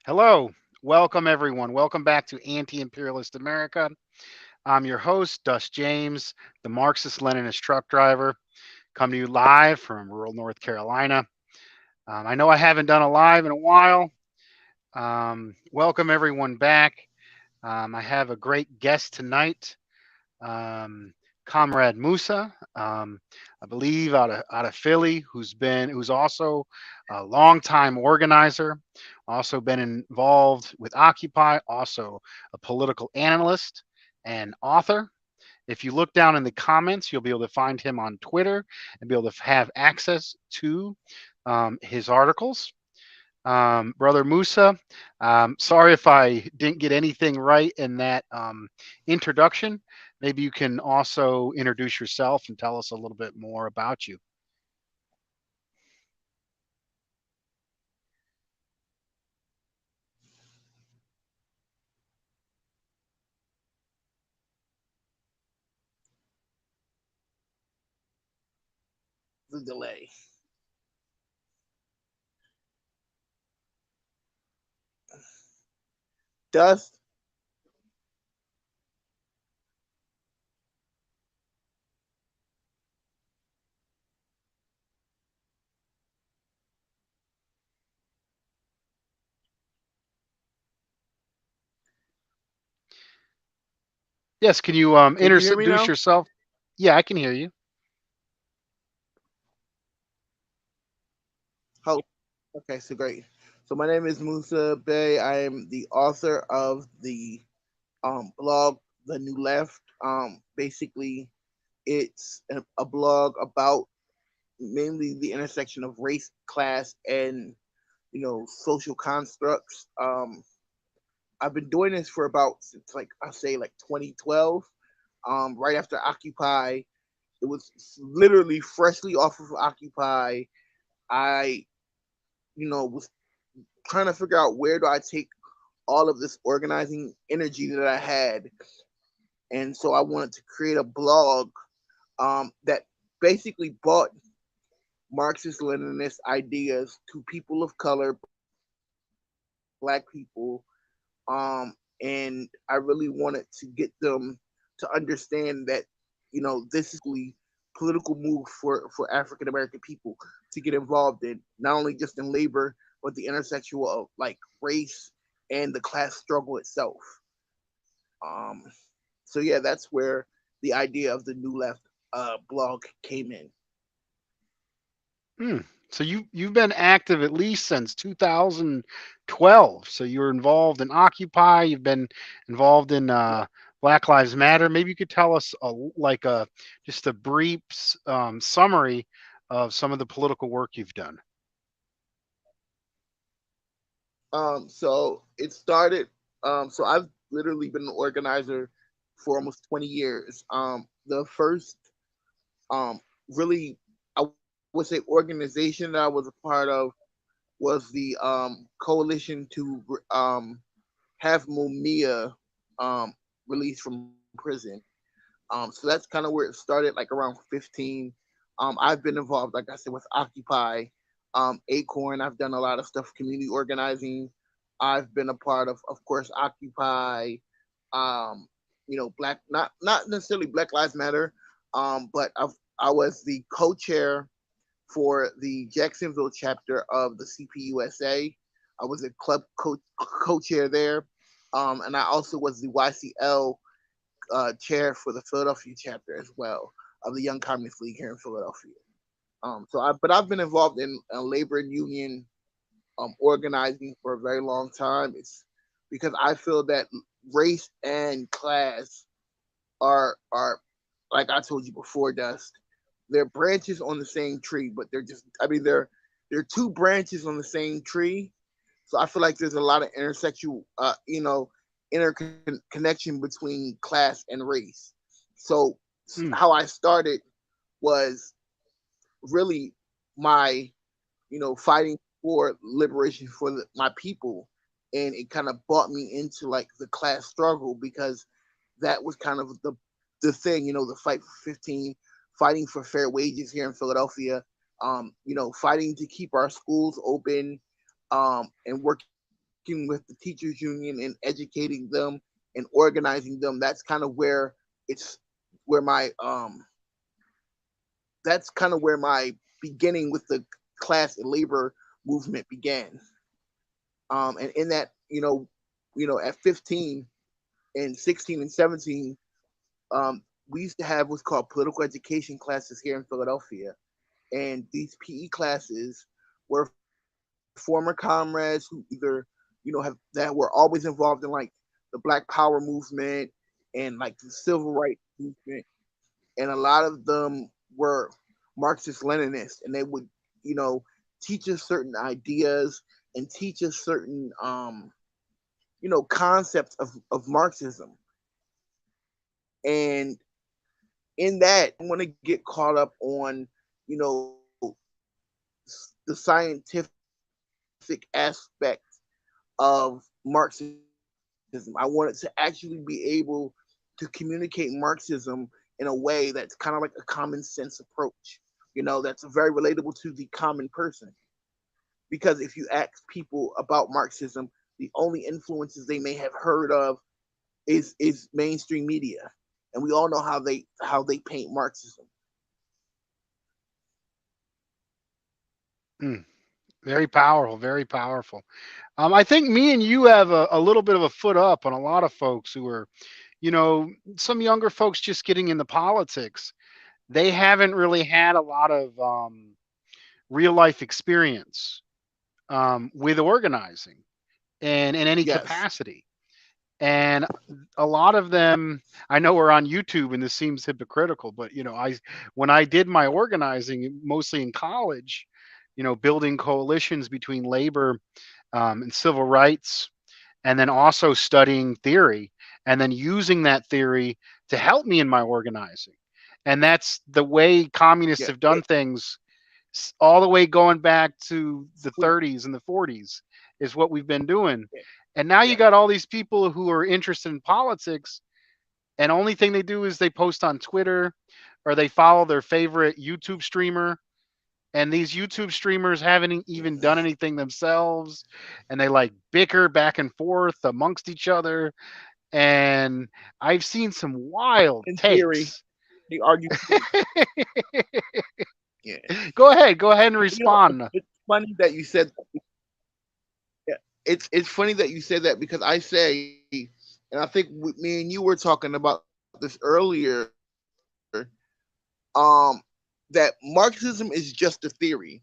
Hello, welcome everyone. Welcome back to Anti-imperialist America. I'm your host, Dust James, the Marxist Leninist truck driver, coming to you live from rural North Carolina. I know I haven't done a live in a while. Welcome everyone back. I have a great guest tonight, um, Comrade Musa. I believe out of Philly, who's also a longtime organizer, also been involved with Occupy, also a political analyst and author. If you look down in the comments, you'll be able to find him on Twitter and be able to have access to his articles. Brother Musa, sorry if I didn't get anything right in that introduction. Maybe you can also introduce yourself and tell us a little bit more about you. The delay. Dust. Yes, can you Can you hear me introduce now? yourself? Yeah, I can hear you. How? Okay, so great. So my name is Musa Bay. I am the author of the blog The New Left. Basically, it's a blog about mainly the intersection of race, class, and social constructs. I've been doing this for about since like I say like 2012. Right after Occupy, it was literally freshly off of Occupy. I was trying to figure out where do I take all of this organizing energy that I had, and so I wanted to create a blog that basically brought Marxist Leninist ideas to people of color, Black people, and I really wanted to get them to understand that this is political move for African American people to get involved in, not only just in labor, but the intersection of like race and the class struggle itself. Um, so yeah, that's where the idea of the New Left blog came in. Hmm. So you've been active at least since 2012. So you were involved in Occupy. You've been involved in Black Lives Matter. Maybe you could tell us like a just a brief summary of some of the political work you've done. So it started. So I've literally been an organizer for almost 20 years. The first, really, I would say organization that I was a part of was the coalition to have Mumia released from prison. So that's kind of where it started, like around 15. I've been involved, like I said, with Occupy, Acorn. I've done a lot of stuff, community organizing. I've been a part of course, Occupy. Um, Black, not necessarily Black Lives Matter, but I was the co-chair for the Jacksonville chapter of the CPUSA. I was a club co-chair there, and I also was the YCL chair for the Philadelphia chapter as well of the Young Communist League here in Philadelphia. But I've been involved in labor and union organizing for a very long time. It's because I feel that race and class are like I told you before, Dust. They're branches on the same tree, but they're just I mean they're two branches on the same tree. So I feel like there's a lot of intersexual interconnection between class and race. So Hmm. how I started was really my fighting for liberation for my people, and it kind of brought me into like the class struggle because that was kind of the thing, the fight for 15, fighting for fair wages here in Philadelphia, fighting to keep our schools open, and working working with the teachers union and educating them and organizing them. That's kind of where it's where my that's kind of where my beginning with the class and labor movement began. And in that, at 15 and 16 and 17, we used to have what's called political education classes here in Philadelphia. And these PE classes were former comrades who either, that were always involved in like the Black Power movement and like the civil rights movement. And a lot of them were Marxist Leninists, and they would, you know, teach us certain ideas and teach us certain, concepts of Marxism. And in that, I want to get caught up on, you know, the scientific aspect of Marxism. I wanted to actually be able to communicate Marxism in a way that's kind of like a common sense approach, that's very relatable to the common person. Because if you ask people about Marxism, the only influences they may have heard of is mainstream media, and we all know how they paint Marxism. Mm, very powerful, very powerful. I think me and you have a little bit of a foot up on a lot of folks who are, some younger folks just getting into politics. They haven't really had a lot of real life experience with organizing and in any Yes, capacity. And a lot of them, I know we're on YouTube and this seems hypocritical, but when I did my organizing mostly in college, building coalitions between labor and civil rights, and then also studying theory and then using that theory to help me in my organizing. And that's the way communists yeah, have done things all the way going back to the yeah, 30s and the 40s is what we've been doing. And now you yeah, got all these people who are interested in politics, and only thing they do is they post on Twitter or they follow their favorite YouTube streamer, and these YouTube streamers haven't even done anything themselves, and they like bicker back and forth amongst each other. And I've seen some wild in theory, takes. they argue. Yeah, Go ahead and respond. it's funny that you said. Yeah, it's funny that you said that because I say, and I think me and you were talking about this earlier, um, that Marxism is just a theory,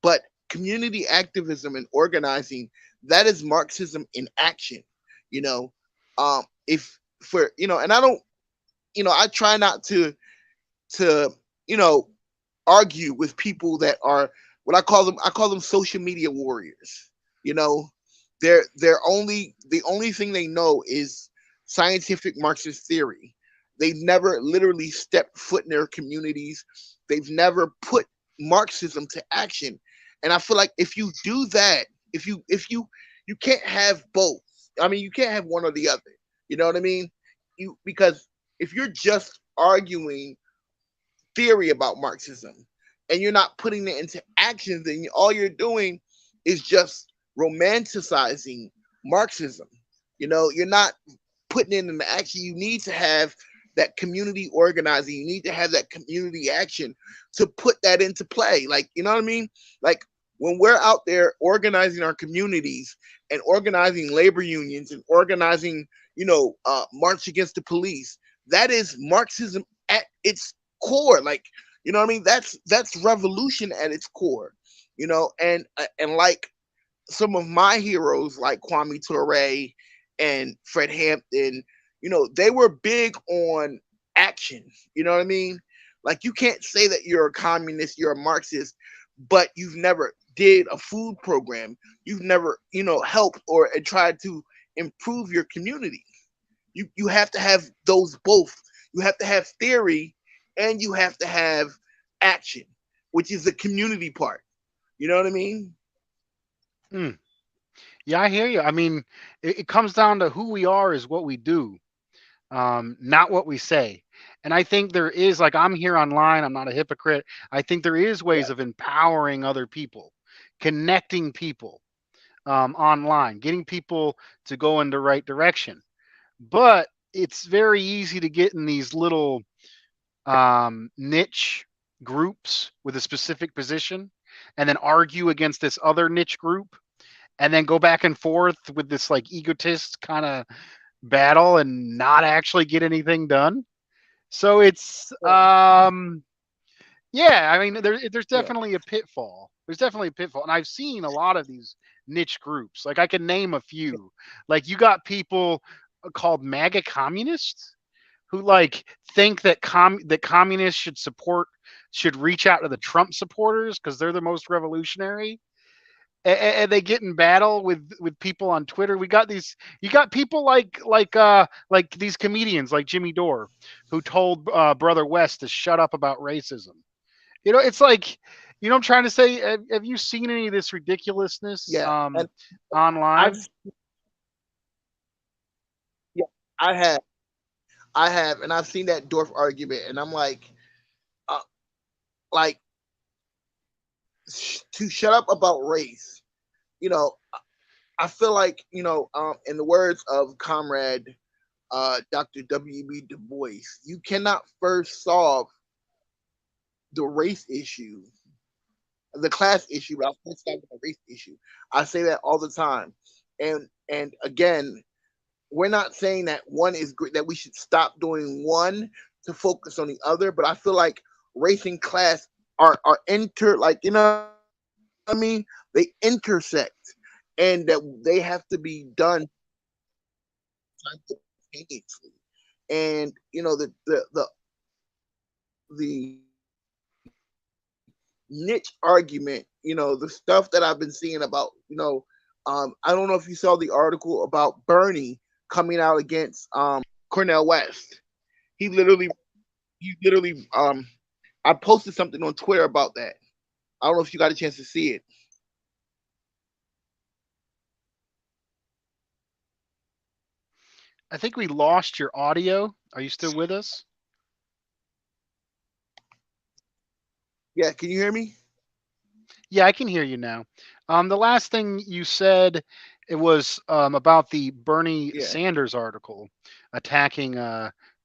but community activism and organizing, that is Marxism in action. You know, if for and I don't, I try not to you know argue with people that are what I call them social media warriors. You know, they're only the only thing they know is scientific Marxist theory. They've never literally stepped foot in their communities. They've never put Marxism to action. And I feel like if you do that, if you can't have both. I mean, you can't have one or the other. You know what I mean? You because if you're just arguing theory about Marxism and you're not putting it into action, then all you're doing is just romanticizing Marxism. You're not putting it into action. You need to have that community organizing. You need to have that community action to put that into play. Like, you know what I mean? Like when we're out there organizing our communities and organizing labor unions and organizing, March Against the Police, that is Marxism at its core. Like, you know what I mean? That's revolution at its core. And like some of my heroes like Kwame Ture and Fred Hampton, they were big on action. You know what I mean? Like you can't say that you're a communist, you're a Marxist, but you've never did a food program. You've never, helped or tried to improve your community. You have to have those both. You have to have theory and you have to have action, which is the community part. You know what I mean? Mm. Yeah, I hear you. I mean, it comes down to who we are is what we do, not what we say. And I think there is, like, I'm here online, I'm not a hypocrite. I think there is ways Yes. of empowering other people, connecting people. online, getting people to go in the right direction. But it's very easy to get in these little niche groups with a specific position and then argue against this other niche group and then go back and forth with this like egotist kind of battle and not actually get anything done. So it's Yeah, yeah, I mean there's yeah, definitely a pitfall. There's definitely a pitfall. And I've seen a lot of these niche groups. Like I can name a few. Like you got people called MAGA communists who like think that communists should reach out to the Trump supporters because they're the most revolutionary, and they get in battle with people on Twitter. We got these. You got people like these comedians like Jimmy Dore, who told Brother West to shut up about racism. It's like, I'm trying to say. Have you seen any of this ridiculousness yeah. And I've, online? yeah, I have, I have, and I've seen that Dorf argument, and I'm uh, like, to shut up about race. You know, I feel like, in the words of Comrade Dr. W.B. Du Bois, you cannot first solve the race issue, the class issue, without first solving the race issue. I say that all the time, and again, we're not saying that one is great, that we should stop doing one to focus on the other, but I feel like race and class are like, what I mean, they intersect, and that they have to be done simultaneously. And the niche argument, the stuff that I've been seeing about, I don't know if you saw the article about Bernie coming out against Cornell West. He literally, he literally, I posted something on Twitter about that. I don't know if you got a chance to see it. I think we lost your audio. Are you still with us? Yeah, can you hear me? Yeah, I can hear you now. The last thing you said, it was about the Bernie Yeah, Sanders article attacking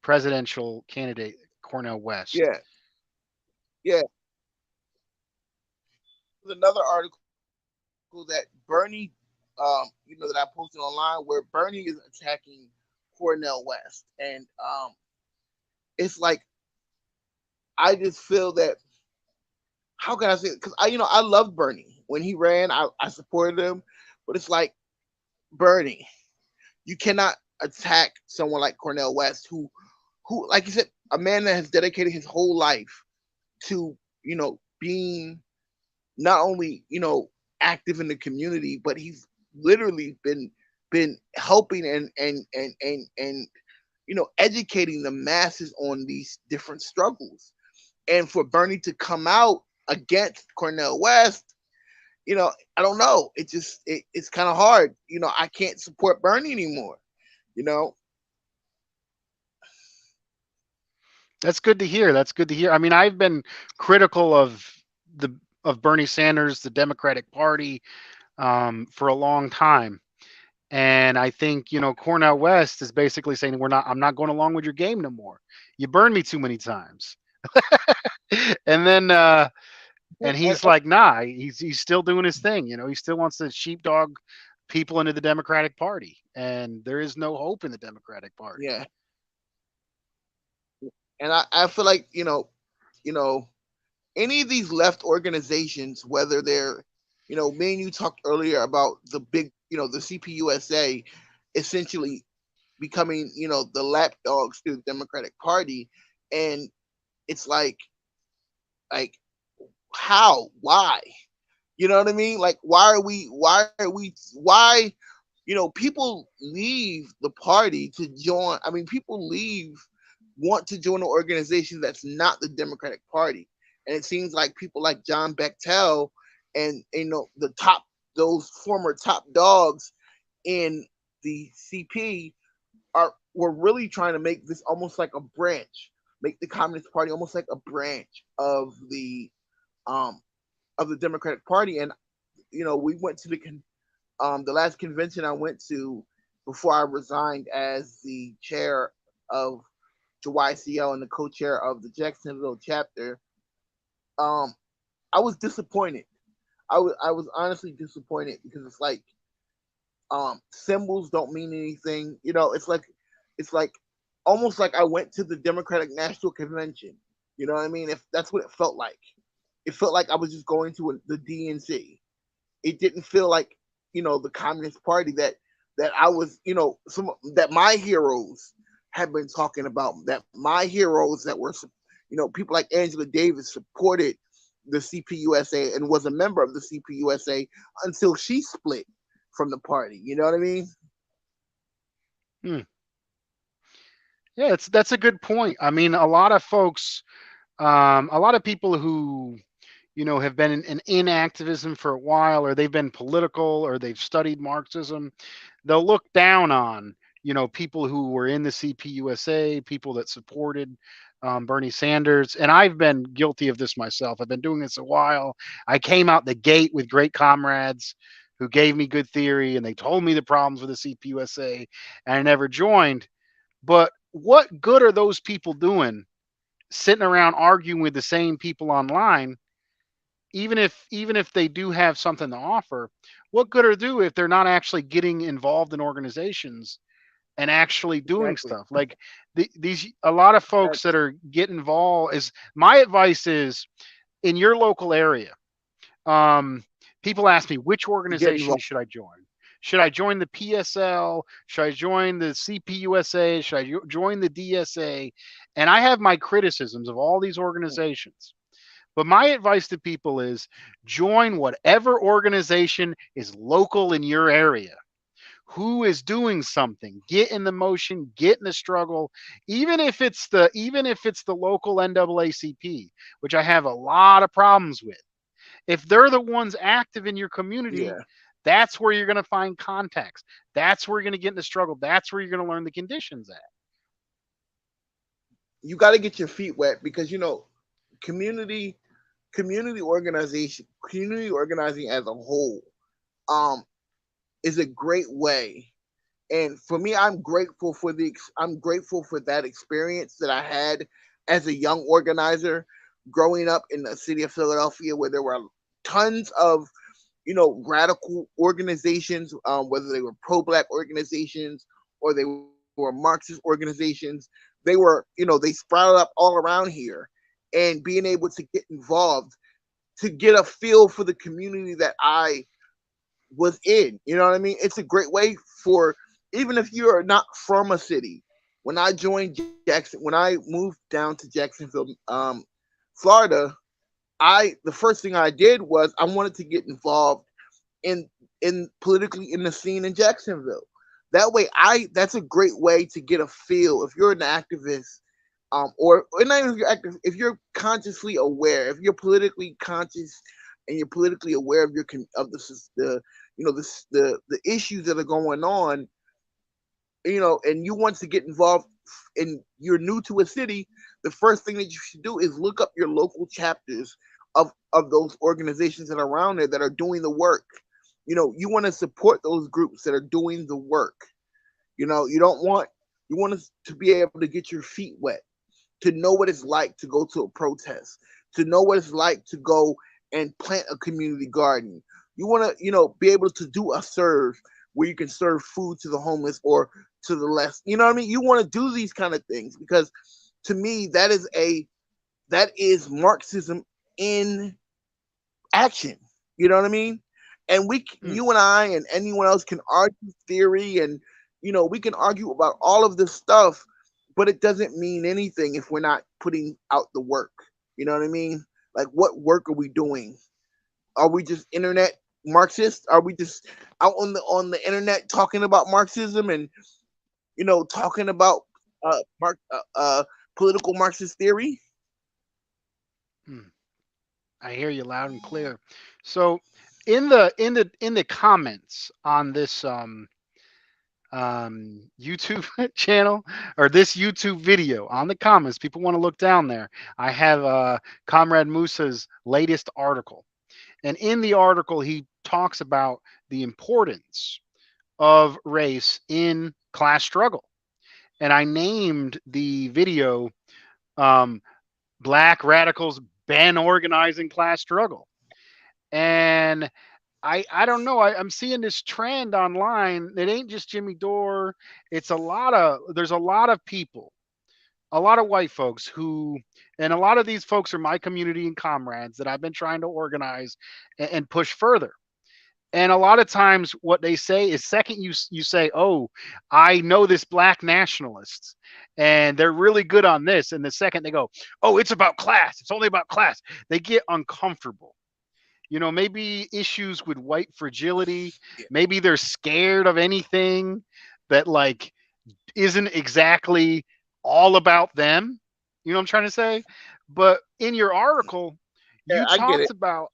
presidential candidate Cornell West. yeah, yeah. There's another article that Bernie, that I posted online, where Bernie is attacking Cornell West, and it's like, I just feel that, how can I say? Because I loved Bernie when he ran. I supported him, but it's like, Bernie, you cannot attack someone like Cornell West, who, like you said, a man that has dedicated his whole life to, being not only, active in the community, but he's literally been helping and educating the masses on these different struggles. And for Bernie to come out against Cornell West, I don't know. It's kind of hard. I can't support Bernie anymore. You know, That's good to hear. That's good to hear. I mean, I've been critical the of Bernie Sanders, the Democratic Party, for a long time. And I think, Cornell West is basically saying I'm not going along with your game no more. You burned me too many times. And then and and, he's like, nah, he's still doing his thing. He still wants to sheepdog people into the Democratic Party. And there is no hope in the Democratic Party. yeah, and I feel like, you know, any of these left organizations, whether they're, me and you talked earlier about the big, the CPUSA, essentially becoming, the lapdogs to the Democratic Party, and it's like, how, why? You know what I mean? Like, why, people leave the party to join. I mean, people leave, want to join an organization that's not the Democratic Party. And it seems like people like John Bechtel and, those former top dogs in the CP were really trying to make this almost like a branch, make the Communist Party almost like a branch um of the Democratic Party. And we went to The last convention I went to before I resigned as the chair of the YCL and the co-chair of the Jacksonville chapter, um, I was disappointed. I was honestly disappointed because it's like symbols don't mean anything. It's like almost like I went to the Democratic National Convention. You know what I mean? If that's what it felt like. It felt like I was just going to the DNC. It didn't feel like the Communist Party that I was some that my heroes have been talking about. That my heroes that were people like Angela Davis supported the CPUSA and was a member of the CPUSA until she split from the party. You know what I mean? Hmm. Yeah, that's a good point. I mean, a lot of folks, a lot of people who have been in activism for a while, or they've been political, or they've studied Marxism, they'll look down on people who were in the CPUSA, people that supported Bernie Sanders, and I've been guilty of this myself. I've been doing this a while. I came out the gate with great comrades who gave me good theory, and they told me the problems with the CPUSA, and I never joined. But what good are those people doing sitting around arguing with the same people online, even if they do have something to offer? What good are do if they're not actually getting involved in organizations and actually doing Exactly. stuff? Like these a lot of folks that Exactly. are getting involved, is my advice is, in your local area, um, people ask me, which Get organization involved. should I join? Should I join the PSL? Should I join the CPUSA? Should I join the DSA? And I have my criticisms of all these organizations. But my advice to people is, join whatever organization is local in your area. Who is doing something? Get in the motion, get in the struggle, even if it's the local NAACP, which I have a lot of problems with. If they're the ones active in your community, Yeah. that's where you're going to find contacts. That's where you're going to get in the struggle. That's where you're going to learn the conditions at. You got to get your feet wet because community community organization community organizing as a whole um is a great way. And for me, I'm grateful for that experience that I had as a young organizer growing up in the city of Philadelphia, where there were tons of radical organizations, whether they were pro-black organizations or they were Marxist organizations. They sprouted up all around here, and being able to get involved to get a feel for the community that I was in. You know what I mean? It's a great way for, even if you're not from a city. When I moved down to Jacksonville, Florida, I the first thing I did was I wanted to get involved in politically in the scene in Jacksonville. That way, I that's a great way to get a feel if you're an activist, or not even if you're active, if you're consciously aware, if you're politically conscious and you're politically aware of the the issues that are going on, and you want to get involved and you're new to a city, the first thing that you should do is look up your local chapters of those organizations that are around there that are doing the work. You want to support those groups that are doing the work. You don't want you want to be able to get your feet wet, to know what it's like to go to a protest, to know what it's like to go and plant a community garden. You want to, be able to do a serve where you can serve food to the homeless or to the less. You know what I mean? You want to do these kind of things because to me that is Marxism in action. You know what I mean? And Hmm. you and I and anyone else can argue theory, and we can argue about all of this stuff, but it doesn't mean anything if we're not putting out the work. You know what I mean? Like, what work are we doing? Are we just internet Marxists? Are we just out on the internet talking about Marxism and talking about political Marxist theory? Hmm. I hear you loud and clear. So, in the comments on this YouTube channel, or this YouTube video, on the comments, people want to look down there. I have Comrade Musa's latest article. And in the article, he talks about the importance of race in class struggle. And I named the video um, Black Radicals Ban Organizing Class Struggle. And I don't know. I'm seeing this trend online. It ain't just Jimmy Dore. There's a lot of people, a lot of white folks and a lot of these folks are my community and comrades that I've been trying to organize and push further. And a lot of times what they say is second you say, "Oh, I know this black nationalists and they're really good on this." And the second they go, "Oh, it's about class. It's only about class." They get uncomfortable. Maybe issues with white fragility, yeah, maybe they're scared of anything that like isn't exactly all about them. You know what I'm trying to say? But in your article, yeah, you I get talked it. about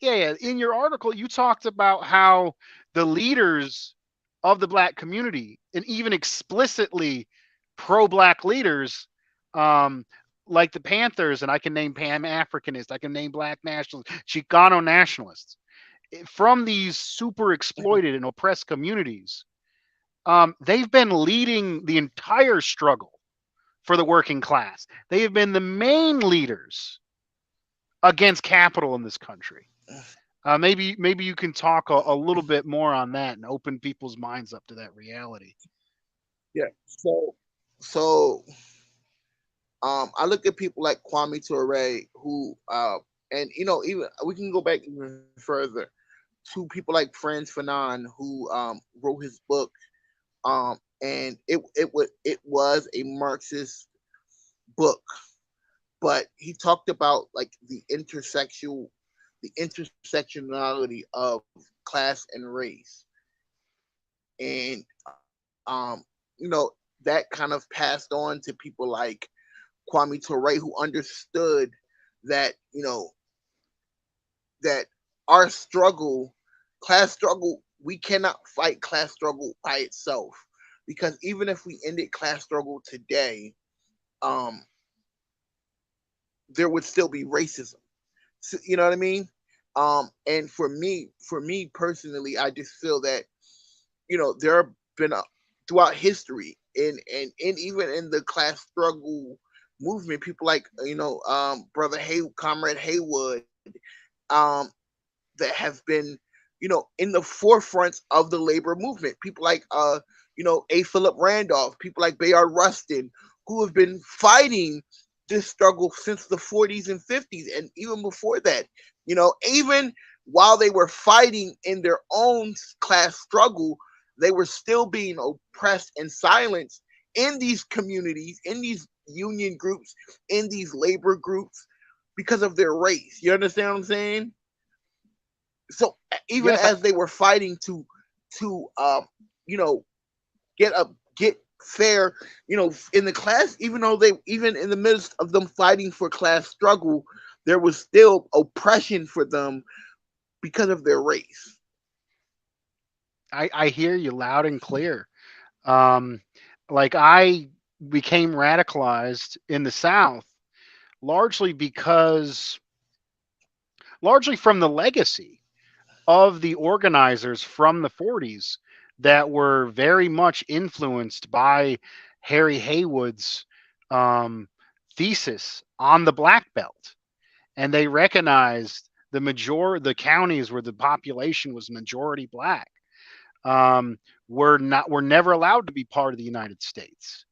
yeah, in your article, you talked about how the leaders of the black community, and even explicitly pro-black leaders, um, like the Panthers, and I can name Pan Africanists, I can name Black nationalists, Chicano nationalists, from these super exploited and oppressed communities, they've been leading the entire struggle for the working class. They have been the main leaders against capital in this country. Maybe you can talk a little bit more on that and open people's minds up to that reality. Yeah. So I look at people like Kwame Ture, who and even we can go back even further to people like Franz Fanon, who wrote his book, and it was a Marxist book, but he talked about like the intersectionality of class and race, and that kind of passed on to people like Kwame Ture, who understood that that our struggle, class struggle, we cannot fight class struggle by itself, because even if we ended class struggle today, um, there would still be racism. So, you know what I mean? And for me personally, I just feel that there have been throughout history, and even in the class struggle movement, people like brother comrade Haywood, um, that have been in the forefront of the labor movement. People like A. Philip Randolph, people like Bayard Rustin, who have been fighting this struggle since the 40s and 50s, and even before that. Even while they were fighting in their own class struggle, they were still being oppressed and silenced in these communities, in these union groups, in these labor groups, because of their race. You understand what I'm saying? So even Yes, as they were fighting to you know get fair in the class, even though they even in the midst of them fighting for class struggle, there was still oppression for them because of their race. I hear you loud and clear. Um, like I became radicalized in the South largely because, largely from the legacy of the organizers from the 40s that were very much influenced by Harry Haywood's um, thesis on the black belt. And they recognized the counties where the population was majority black were never allowed to be part of the United States,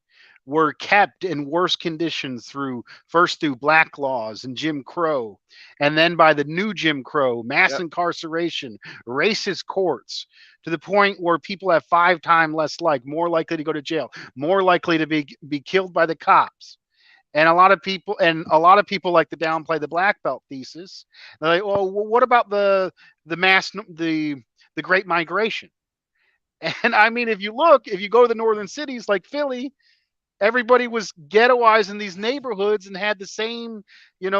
were kept in worse conditions through black laws and Jim Crow, and then by the new Jim Crow, mass Yep. incarceration, racist courts, to the point where people have 5 times less more likely to go to jail, more likely to be killed by the cops. And a lot of people like to downplay the black belt thesis. They're like, well, what about the mass the Great Migration? And I mean, if you go to the northern cities like Philly, everybody was ghettoized in these neighborhoods and had the same,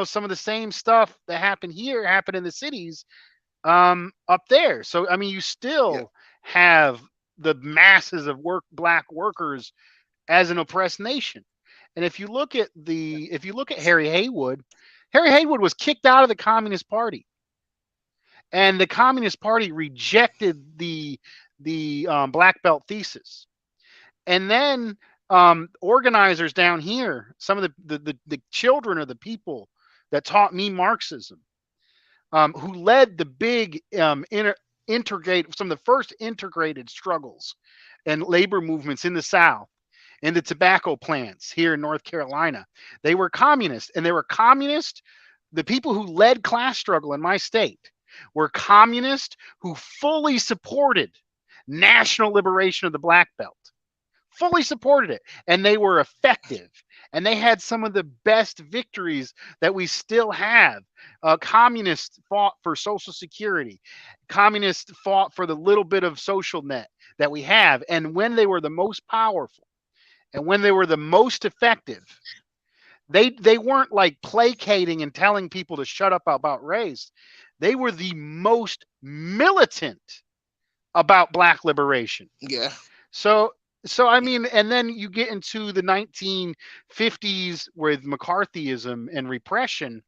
some of the same stuff that happened here happened in the cities up there. So I mean, you Yeah. still have the masses of black workers as an oppressed nation. And if you look at Harry Haywood was kicked out of the Communist Party. and the Communist Party rejected the black belt thesis. And then organizers down here, some of the children of the people that taught me Marxism, who led the big integrate some of the first integrated struggles and labor movements in the South, in the tobacco plants here in North Carolina. They were communist, and they were communist. The people who led class struggle in my state were communists who fully supported national liberation of the black belt, fully supported it, and they were effective, and they had some of the best victories that we still have. Communists fought for social security. Communists fought for the little bit of social net that we have, and when they were the most powerful and when they were the most effective, they weren't like placating and telling people to shut up about race. They were the most militant about black liberation. Yeah. So I mean, and then you get into the 1950s with McCarthyism and repression,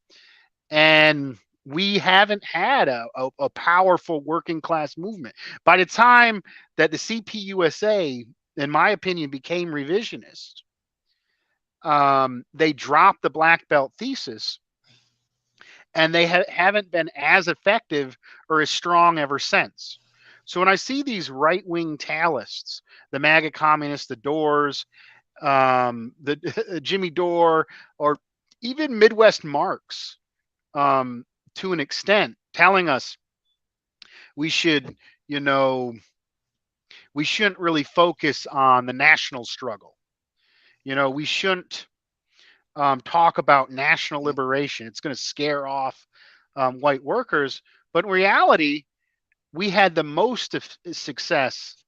and we haven't had a powerful working class movement. By the time that the CPUSA, in my opinion, became revisionist, they dropped the black belt thesis, and they haven't been as effective or as strong ever since. So when I see these right wing talists, the MAGA communists, the Doors, the Jimmy Dore, or even Midwest Marx, to an extent, telling us we should, you know, we shouldn't really focus on the national struggle. We shouldn't talk about national liberation. It's going to scare off white workers. But in reality, we had the most of success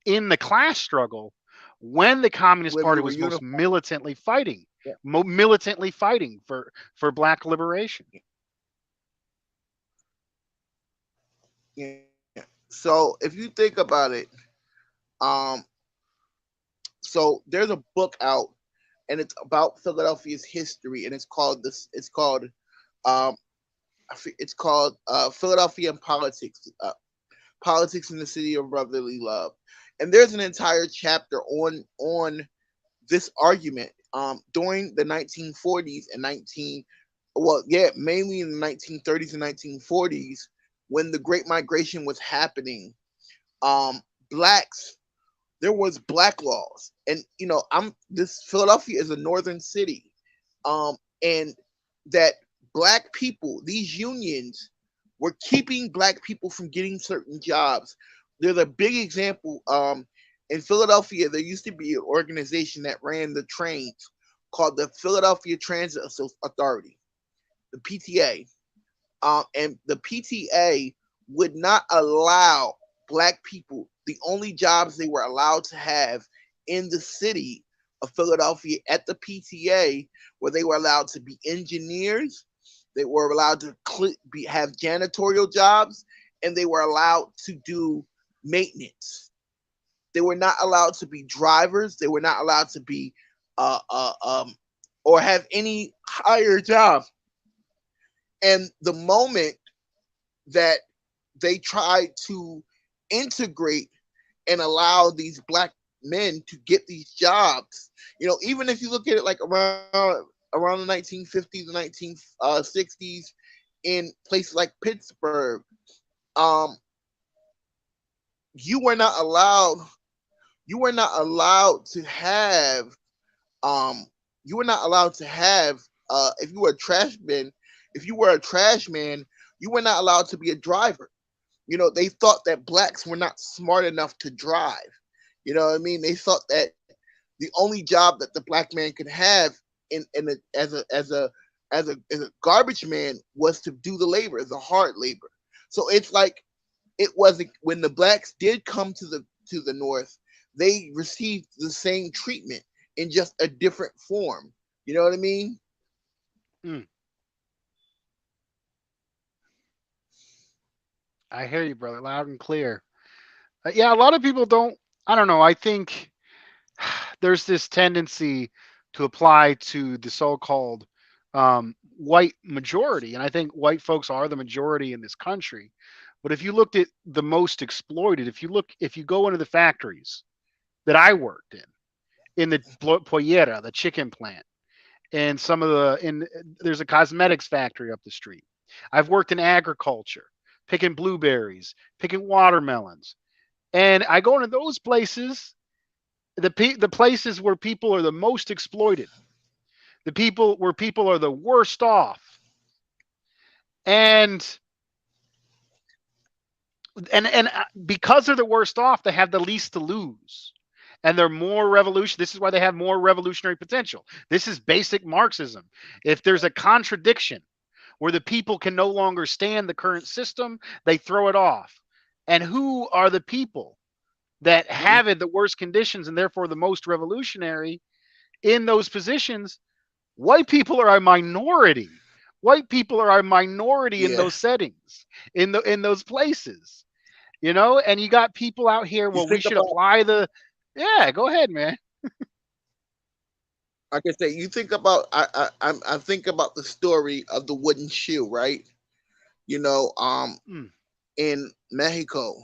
in the class struggle when the Communist When we Party were was most unified. militantly fighting, Yeah. militantly fighting for black liberation. Yeah. So if you think about it, um, so there's a book out, and it's about Philadelphia's history, and it's called this. It's called um, it's called Philadelphia and Politics. Politics in the City of Brotherly Love, and there's an entire chapter on this argument during the 1940s and 19 well yeah mainly in the 1930s and 1940s when the Great Migration was happening. um blacks There was black laws, and I'm this Philadelphia is a northern city, um and that black people, these unions, were keeping black people from getting certain jobs. There's a big example. In Philadelphia, there used to be an organization that ran the trains called the Philadelphia Transit Authority, the PTA. And the PTA would not allow black people, the only jobs they were allowed to have in the city of Philadelphia at the PTA, where they were allowed to be engineers, they were allowed to have janitorial jobs, and they were allowed to do maintenance. They were not allowed to be drivers. They were not allowed to be uh, uh, um, or have any higher job. And the moment that they tried to integrate and allow these black men to get these jobs, even if you look at it like around the 1950s and 1960s in places like Pittsburgh, um, you were not allowed you were not allowed to have um you were not allowed to have if you were a trash man, you were not allowed to be a driver. They thought that blacks were not smart enough to drive. What I mean? They thought that the only job that the black man could have as a garbage man was to do the labor, the hard labor. So it's like it wasn't when the blacks did come to the north, they received the same treatment in just a different form. You know what I mean? Mm, I hear you, brother, loud and clear. Yeah, a lot of people don't. I don't know. I think there's this tendency to apply to the so-called white majority, and I think white folks are the majority in this country. But if you looked at the most exploited, if you go into the factories that I worked in the pollera, the chicken plant, and some of the in there's a cosmetics factory up the street. I've worked in agriculture, picking blueberries, picking watermelons, and I go into those places, the places where people are the most exploited, the people where people are the worst off, and because they're the worst off, they have the least to lose. And they're more revolution. This is why they have more revolutionary potential. This is basic Marxism. If there's a contradiction where the people can no longer stand the current system, they throw it off. And who are the people that have it the worst conditions and therefore the most revolutionary in those positions? White people are a minority. White people are a minority in Yeah. those settings, in those places. And you got people out here, You well, we think should about, apply the. Yeah, go ahead, man. like I say, you think about, I think about the story of the wooden shoe, right? You know, Mm, in Mexico,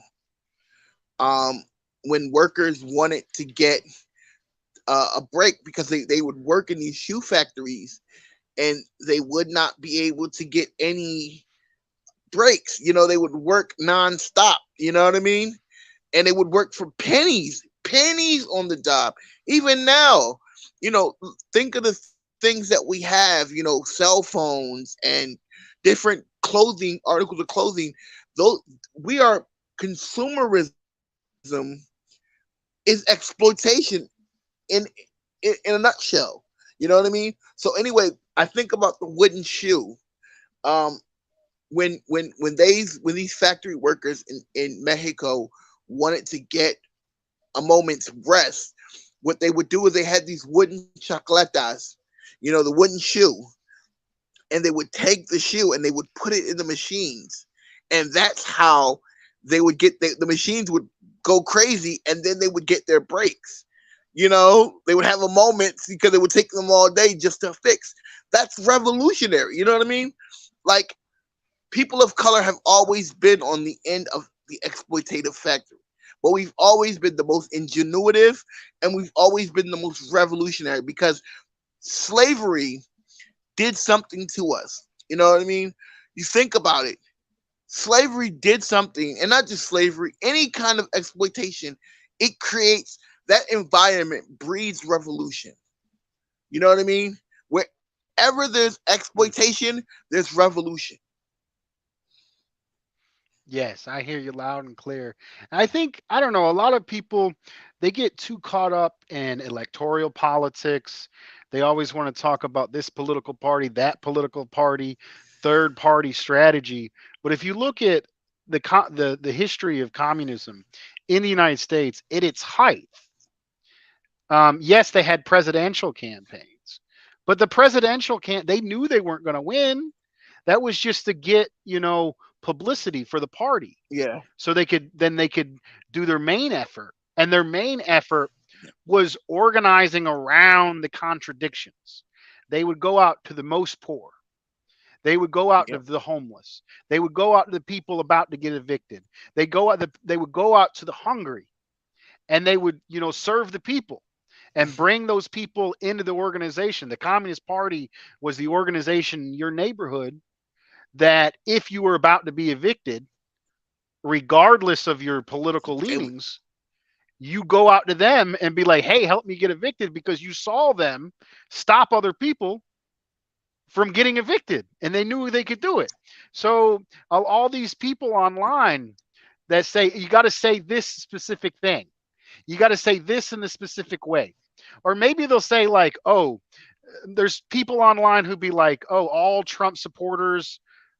um, when workers wanted to get a break because they would work in these shoe factories and they would not be able to get any breaks. They would work nonstop. You know what I mean? And they would work for pennies, pennies on the job. Even now, you know, think of the things that we have, cell phones and different clothing, articles of clothing. Those we are consumerism is exploitation in in a nutshell. You know what I mean? So anyway, I think about the wooden shoe. Um, when these factory workers in Mexico wanted to get a moment's rest, what they would do is they had these wooden chacletas, the wooden shoe, and they would take the shoe and they would put it in the machines, and that's how they would get the machines would go crazy, and then they would get their breaks. They would have a moment because it would take them all day just to fix. That's revolutionary. You know what I mean? Like, people of color have always been on the end of the exploitative factory, but we've always been the most ingenuitive and we've always been the most revolutionary because slavery did something to us. You know what I mean? You think about it. Slavery did something, and not just slavery, any kind of exploitation, it creates that environment, breeds revolution. You know what I mean? Wherever there's mm. exploitation, there's revolution. Yes, I hear you loud and clear. I think, I don't know, a lot of people, they get too caught up in electoral politics. They always want to talk about this political party, that political party, third party strategy. But if you look at the history of communism in the United States at its height, yes, they had presidential campaigns, but the presidential they knew they weren't going to win. That was just to get, publicity for the party. Yeah. So they could do their main effort. And their main effort was organizing around the contradictions. They would go out to the most poor. They would go out to Yep. the homeless. They would go out to the people about to get evicted. They would go out to the hungry, and they would, serve the people and bring those people into the organization. The Communist Party was the organization in your neighborhood that if you were about to be evicted, regardless of your political It, leanings, you go out to them and be like, hey, help me get evicted, because you saw them stop other people from getting evicted and they knew they could do it. So all these people online that say you got to say this specific thing, you got to say this in the specific way. Or maybe they'll say, like, oh, there's people online who be like, oh, all Trump supporters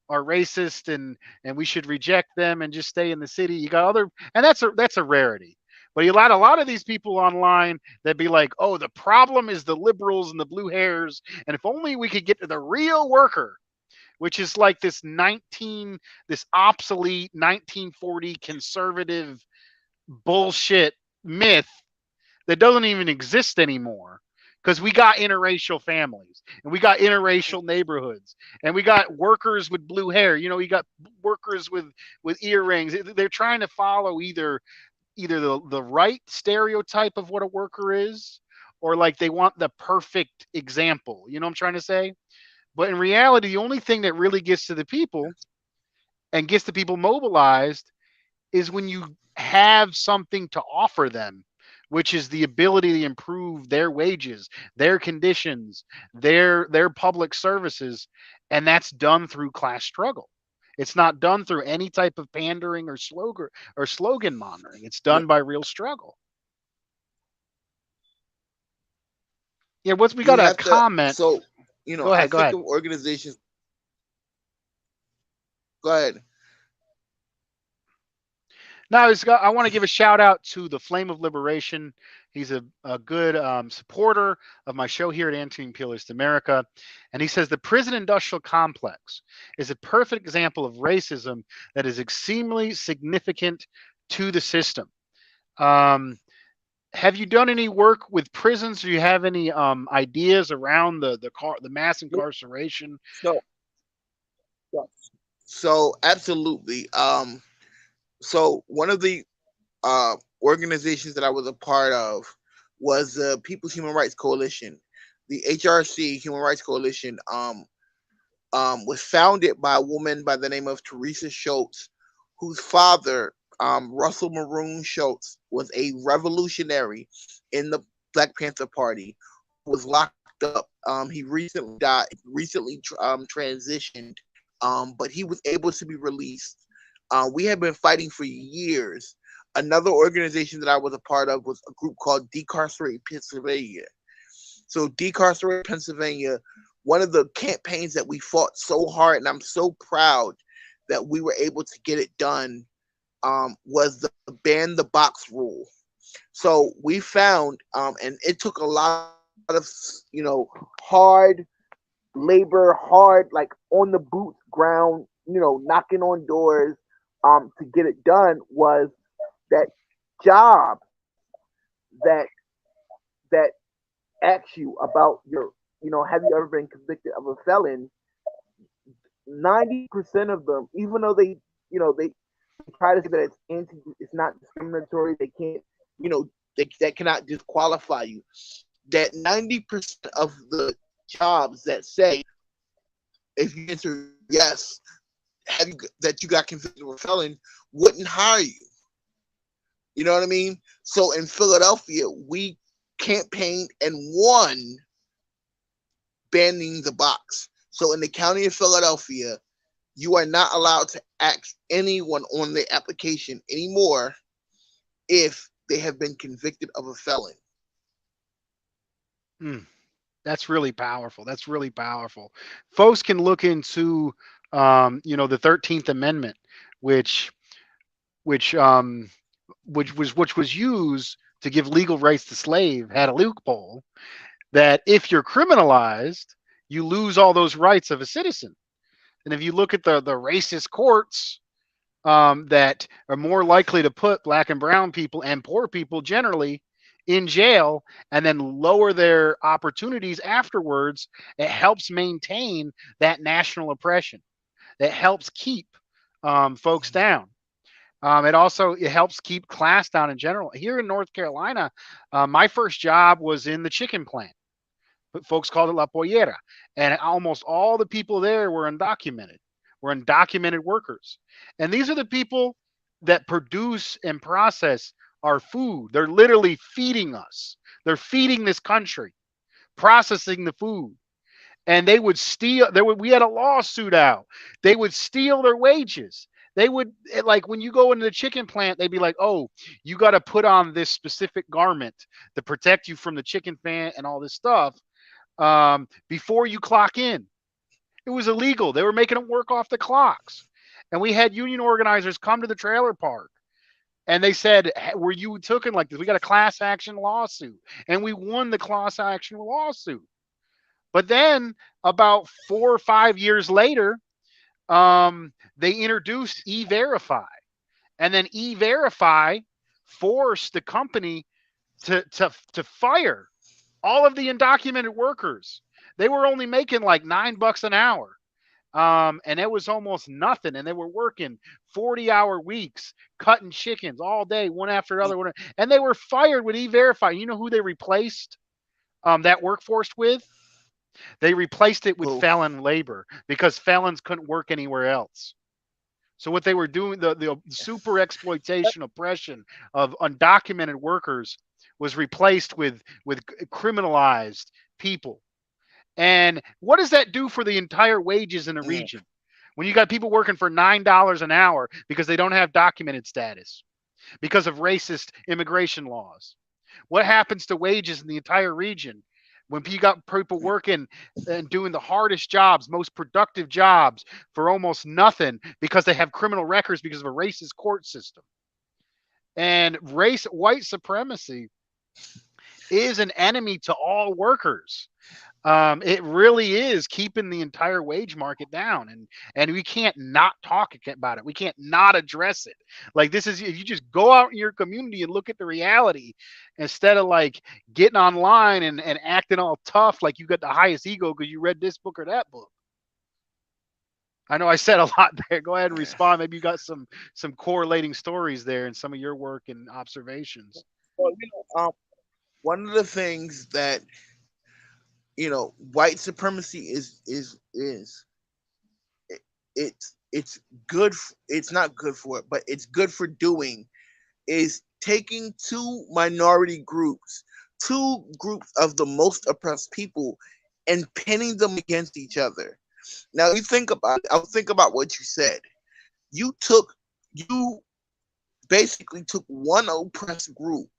are racist, and we should reject them and just stay in the city. You got other, and that's a rarity. But you got a lot of these people online that be like, oh, the problem is the liberals and the blue hairs, and if only we could get to the real worker, which is like this obsolete 1940 conservative bullshit myth that doesn't even exist anymore. because we got interracial families and we got interracial neighborhoods and we got workers with blue hair. You know, you got workers with earrings. They're trying to follow either the right stereotype of what a worker is, or like they want the perfect example. You know what I'm trying to say? But in reality, the only thing that really gets to the people and gets the people mobilized is when you have something to offer them, which is the ability to improve their wages, their conditions, their public services, and that's done through class struggle. It's not done through any type of pandering or slogan monitoring. It's done by real struggle. Yeah, what's we You got a have to. comment. So Go I ahead, go think ahead. of organizations. Go ahead. Now, I want to give a shout out to the Flame of Liberation. He's a good supporter of my show here at Anti-imperialist America. And he says the prison industrial complex is a perfect example of racism that is extremely significant to the system. Um, have you done any work with prisons? Do you have any ideas around the mass incarceration? So, so absolutely. So one of the organizations that I was a part of was the People's Human Rights Coalition. The HRC Human Rights Coalition was founded by a woman by the name of Teresa Schultz, whose father, Russell Maroon Schultz, was a revolutionary in the Black Panther Party who was locked up. He recently died, recently transitioned, but he was able to be released. We have been fighting for years. Another organization that I was a part of was a group called Decarcerate Pennsylvania. So Decarcerate Pennsylvania, one of the campaigns that we fought so hard, and I'm so proud that we were able to get it done, was the ban the box rule. So we found, and it took a lot of hard labor, hard like on the boots ground, knocking on doors, to get it done was that job that that asks you about your, have you ever been convicted of a felon? 90% of them, even though they try to say that it's not discriminatory, they can't, that cannot disqualify you. That 90% of the jobs that say if you answer yes, have you that you got convicted of a felon, wouldn't hire you. You know what I mean? So in Philadelphia, we campaigned and won banning the box. So in the county of Philadelphia, you are not allowed to ask anyone on their application anymore if they have been convicted of a felon. Hmm. That's really powerful. That's really powerful. Folks can look into, the 13th Amendment, which which um, which was used to give legal rights to slave, had a loophole that if you're criminalized, you lose all those rights of a citizen. And if you look at the racist courts that are more likely to put black and brown people and poor people generally in jail and then lower their opportunities afterwards, it helps maintain that national oppression. That helps keep folks down. It helps keep class down in general. Here in North Carolina, my first job was in the chicken plant. Folks called it La Pollera, and almost all the people there were undocumented. Were undocumented workers, and these are the people that produce and process our food. They're literally feeding us. They're feeding this country, processing the food, and they would steal. We had a lawsuit out. They would steal their wages. They would, like, when you go into the chicken plant, they'd be like, "Oh, you got to put on this specific garment to protect you from the chicken plant and all this stuff before you clock in." It was illegal. They were making them work off the clocks. And we had union organizers come to the trailer park and they said, "Were you taken like this? We got a class action lawsuit." And we won the class action lawsuit. But then about 4 or 5 years later, they introduced E-Verify. And then E-Verify forced the company to fire All of the undocumented workers, they were only making like $9 an hour. And it was almost nothing. And they were working 40-hour weeks, cutting chickens all day, one after another. And they were fired with E-Verify. You know who they replaced that workforce with? They replaced it with Who? felon labor because felons couldn't work anywhere else. So what they were doing, the super exploitation, oppression of undocumented workers was replaced with criminalized people. And what does that do for the entire wages in a Yeah. region? When you got people working for $9 an hour because they don't have documented status, because of racist immigration laws. What happens to wages in the entire region when you got people working and doing the hardest jobs, most productive jobs for almost nothing because they have criminal records because of a racist court system? And white supremacy is an enemy to all workers. It really is keeping the entire wage market down, and we can't not talk about it. We can't not address it. Like this is, if you just go out in your community and look at the reality instead of like getting online and acting all tough like you got the highest ego because you read this book or that book. I know I said a lot there. Go ahead and respond. Maybe you got some correlating stories there in some of your work and observations. Well, one of the things that white supremacy is it's good. It's not good for it, but it's good for doing is taking two groups of the most oppressed people, and pinning them against each other. Now you think about it. I'll think about what you said. You took you basically took one oppressed group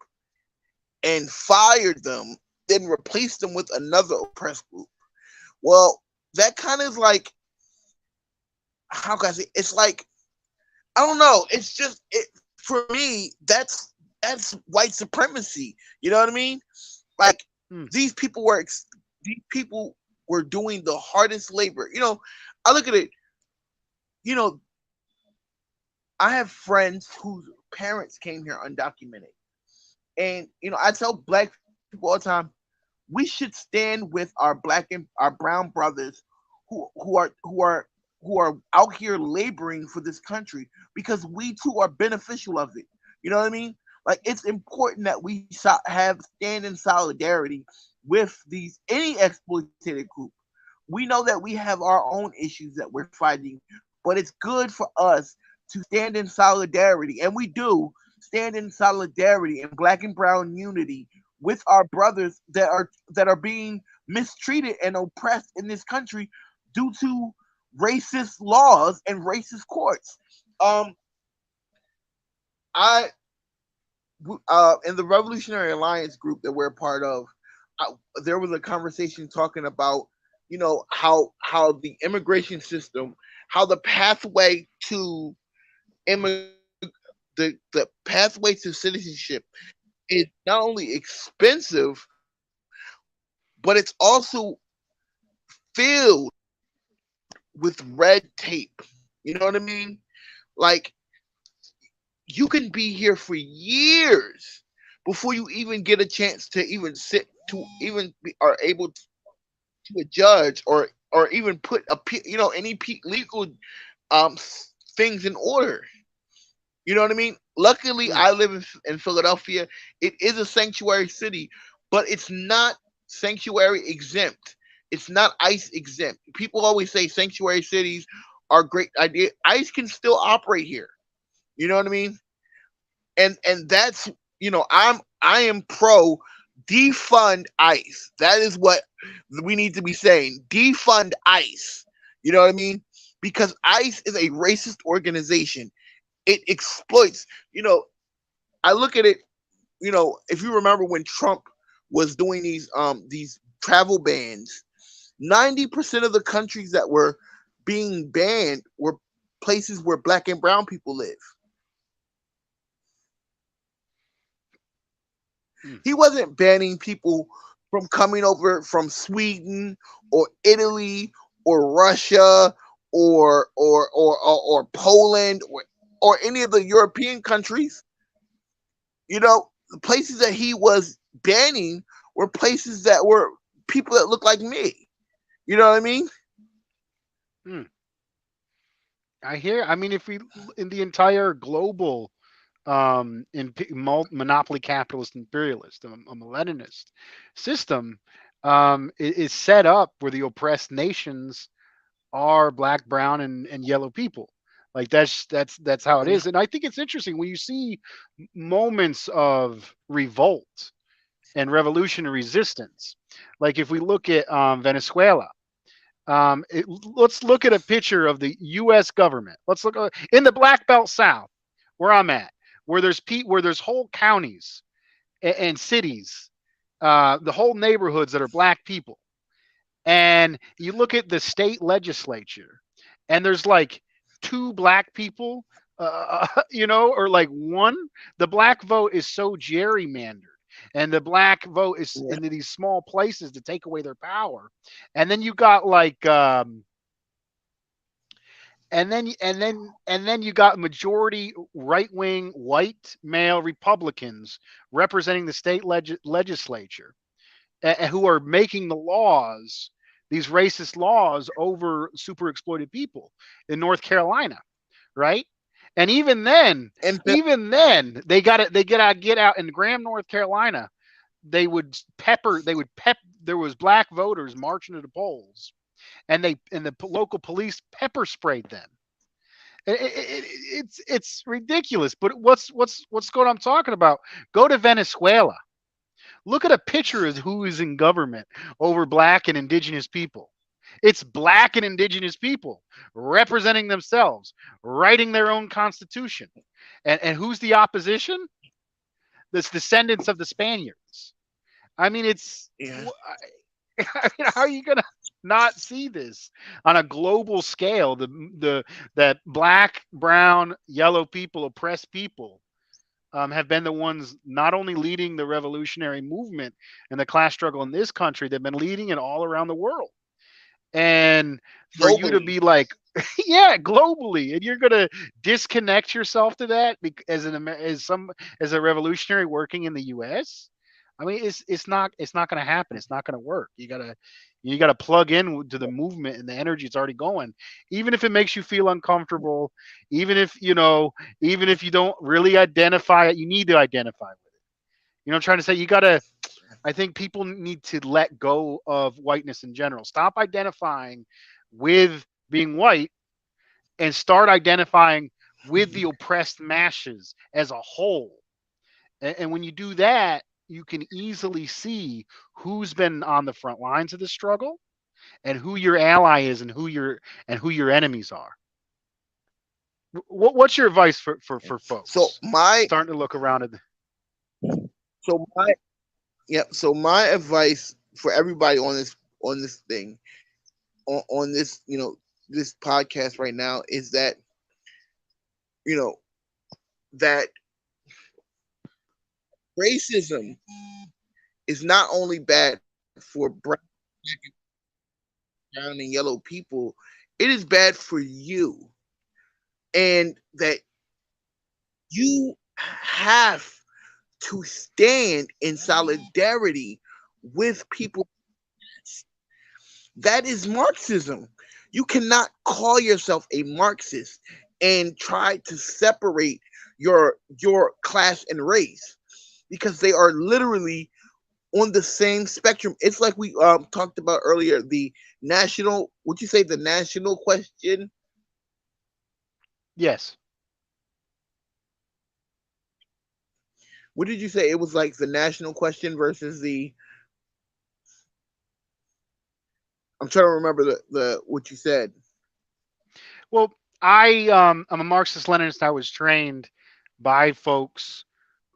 and fired them, then replaced them with another oppressed group. Well, that kind of like, how can I say? It's like, I don't know. It's just for me. That's white supremacy. You know what I mean? Like Hmm. these people were these people were doing the hardest labor. I look at it. You know, I have friends whose parents came here undocumented, and I tell black people all the time, we should stand with our black and our brown brothers who are out here laboring for this country, because we too are beneficial of it. You know what I mean? Like it's important that we have stand in solidarity with these any exploitative group. We know that we have our own issues that we're fighting, but it's good for us to stand in solidarity, and we do stand in solidarity and black and brown unity with our brothers that are being mistreated and oppressed in this country due to racist laws and racist courts. Um, I in the Revolutionary Alliance group that we're a part of, I, there was a conversation talking about how the immigration system, how the pathway to immig- the pathway to citizenship is not only expensive, but it's also filled with red tape. You know what I mean? Like you can be here for years before you even get a chance to even sit to even be, are able to a judge, or even put any legal um things in order. You know what I mean? Luckily, Hmm. I live in Philadelphia. It is a sanctuary city, but it's not sanctuary exempt. It's not ICE exempt. People always say sanctuary cities are a great idea. ICE can still operate here. You know what I mean? And that's I am pro defund ICE. That is what we need to be saying. Defund ICE. You know what I mean? Because ICE is a racist organization. It exploits. I look at it. If you remember when Trump was doing these travel bans, 90% of the countries that were being banned were places where black and brown people live. Hmm. He wasn't banning people from coming over from Sweden or Italy or Russia or Poland or any of the European countries. The places that he was banning were places that were people that look like me. You know what I mean? Hmm. I hear. I mean, if we in the entire global monopoly capitalist imperialist, a millennialist system, is set up where the oppressed nations are black, brown, and yellow people. Like that's how it Mhm. is. And I think it's interesting when you see moments of revolt and revolution and resistance. Like if we look at Venezuela, let's look at a picture of the U.S. government. Let's look in the Black Belt South, where I'm at, where there's whole counties and cities, the whole neighborhoods that are black people, and you look at the state legislature, and there's like two black people, or like one. The black vote is so gerrymandered, and the black vote is Yeah. into these small places to take away their power. And then you got like and then you got majority right wing white male Republicans representing the state legislature, who are making the laws, these racist laws over super exploited people in North Carolina, right? And And they get out in Graham, North Carolina. They would pep. There was black voters marching to the polls, and the local police pepper sprayed them. It's ridiculous. But what's going on? I'm talking about? Go to Venezuela. Look at a picture of who is in government over black and indigenous people. It's black and indigenous people representing themselves, writing their own constitution. And who's the opposition? That's descendants of the Spaniards. I mean, yeah, I mean, how are you gonna not see this on a global scale? The that black, brown, yellow people, oppressed people, have been the ones not only leading the revolutionary movement and the class struggle in this country, they've been leading it all around the world. And for you to globally. be like, yeah, globally, and you're gonna disconnect yourself to that as a revolutionary working in the U.S. I mean, it's not gonna happen. It's not gonna work. You gotta plug in to the movement and the energy it's already going, even if it makes you feel uncomfortable, even if even if you don't really identify it, you need to identify with it. I'm trying to say you gotta. I think people need to let go of whiteness in general. Stop identifying with being white and start identifying with the oppressed masses as a whole. And when you do that, you can easily see who's been on the front lines of the struggle and who your ally is and who your enemies are. What's your advice for So folks my starting to look around at? so my yeah. So my advice for everybody on this thing on this this podcast right now is that you know that racism is not only bad for brown and yellow people, it is bad for you, and that you have to stand in solidarity with people. That is Marxism. You cannot call yourself a Marxist and try to separate your class and race because they are literally on the same spectrum. It's like we talked about earlier, the national, would you say the national question? Yes. What did you say? It was like the national question versus the, I'm trying to remember the what you said. Well, I'm a Marxist Leninist. I was trained by folks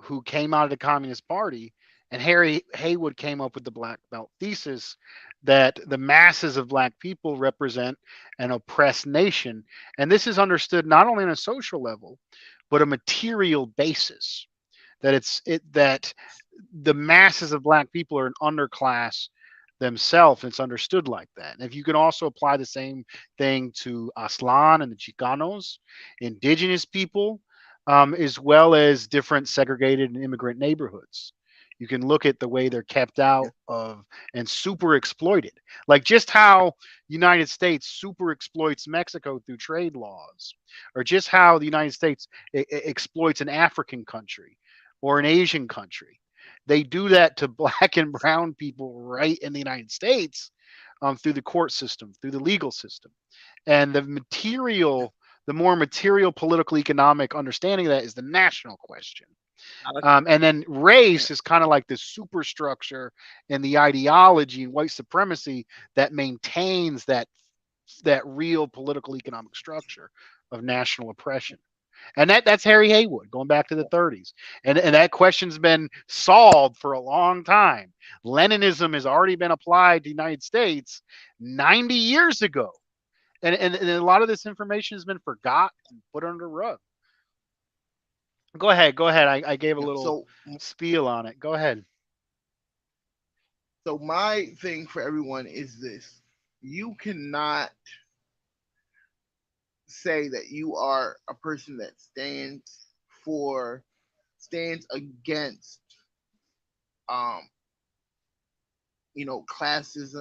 who came out of the Communist Party, and Harry Haywood came up with the Black Belt thesis that the masses of black people represent an oppressed nation, and this is understood not only on a social level, but a material basis. That the masses of black people are an underclass themselves. It's understood like that. And if you can also apply the same thing to Aslan and the Chicanos, indigenous people, as well as different segregated and immigrant neighborhoods. You can look at the way they're kept out of and super exploited. Like just how United States super exploits Mexico through trade laws, or just how the United States exploits an African country or an Asian country. They do that to black and brown people right in the United States, through the court system, through the legal system. And the more material political economic understanding of that is the national question. And then race is kind of like the superstructure and the ideology and white supremacy that maintains that real political economic structure of national oppression. And that's Harry Haywood going back to the 30s. And that question's been solved for a long time. Leninism has already been applied to the United States 90 years ago. And a lot of this information has been forgotten and put under the rug. Go ahead. Go ahead. I gave a little So spiel on it. Go ahead. so my thing for everyone is this: you cannot say that you are a person that for stands against um classes,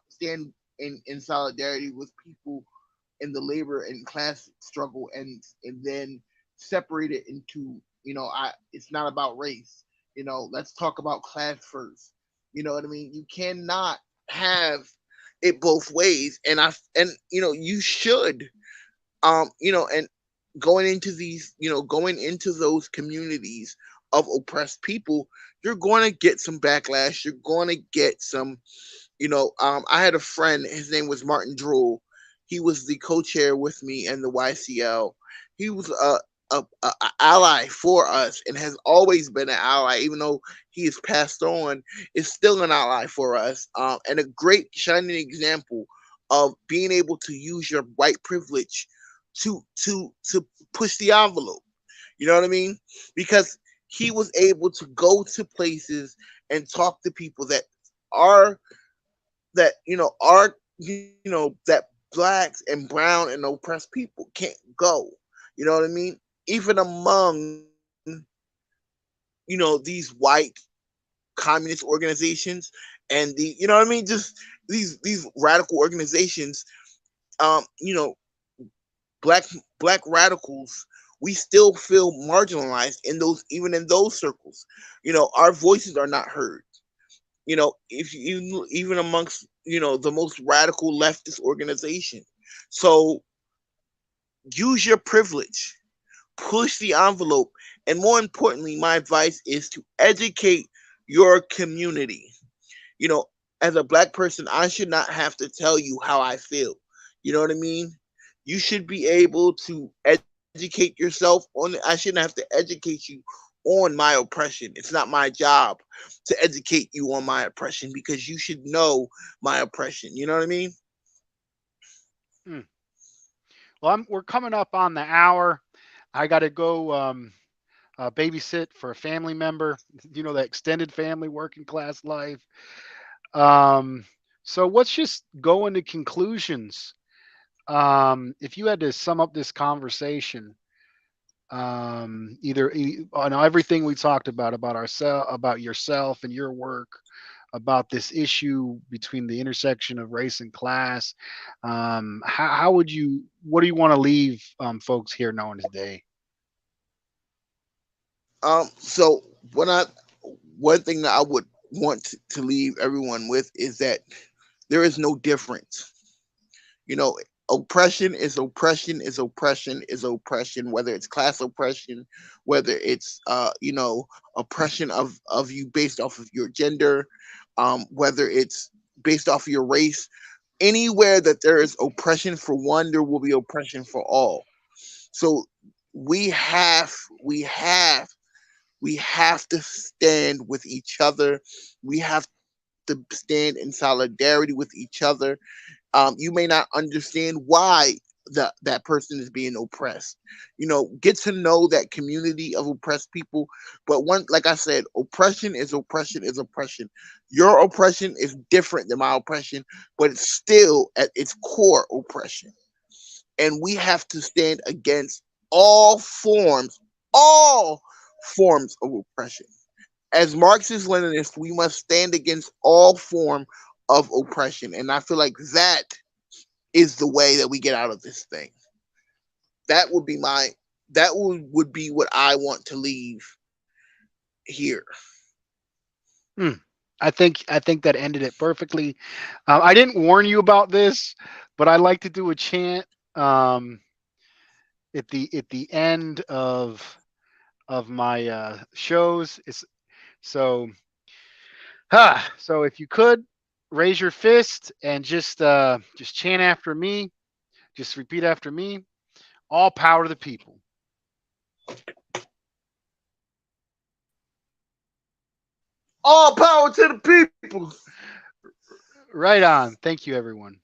stand in solidarity with people in the labor and class struggle, and then separate it into, I it's not about race. Let's talk about class first. You know what I mean? You cannot have it both ways, and you should, and going into those communities of oppressed people, you're going to get some backlash. You're going to get some, I had a friend, his name was Martin Drool. He was the co-chair with me in the YCL. He was a ally for us and has always been an ally, even though he is passed on, is still an ally for us, and a great shining example of being able to use your white privilege to push the envelope. You know what I mean? Because he was able to go to places and talk to people are that blacks and brown and oppressed people can't go. You know what I mean? Even among these white communist organizations and just these radical organizations, you know black black radicals, we still feel marginalized in those, even in those circles. Our voices are not heard. If you even amongst the most radical leftist organization. So use your privilege, push the envelope, and more importantly, my advice is to educate your community. you know as a black person, I should not have to tell you how I feel. You know what I mean? You should be able to educate yourself on it. I shouldn't have to educate you on my oppression. It's not my job to educate you on my oppression, because you should know my oppression. You know what I mean? Hmm. Well, we're coming up on the hour. I got to go babysit for a family member. The extended family, working class life. Um, so let's just go into conclusions. If you had to sum up this conversation, on everything we talked about ourselves, about yourself and your work, about this issue between the intersection of race and class, how would you? What do you want to leave folks here knowing today? So what I one thing that I would want to leave everyone with is that there is no difference. You know, oppression is oppression is oppression is oppression, whether it's class oppression, whether it's oppression of you based off of your gender, whether it's based off of your race. Anywhere that there is oppression for one, there will be oppression for all. So we have we have we have to stand with each other. We have to stand in solidarity with each other. You may not understand why that person is being oppressed. Get to know that community of oppressed people. But one, like I said, oppression is oppression is oppression. Your oppression is different than my oppression, but it's still at its core oppression. And we have to stand against all forms, all forms of oppression. as Marxist Leninists, we must stand against all form of oppression, and I feel like that is the way that we get out of this thing. That would be my would be what I want to leave here. Hmm. I think that ended it perfectly. I didn't warn you about this, but I like to do a chant um, at the end of my shows. So if you could raise your fist and just chant after me, just repeat after me. All power to the people. All power to the people. Right on. Thank you, everyone.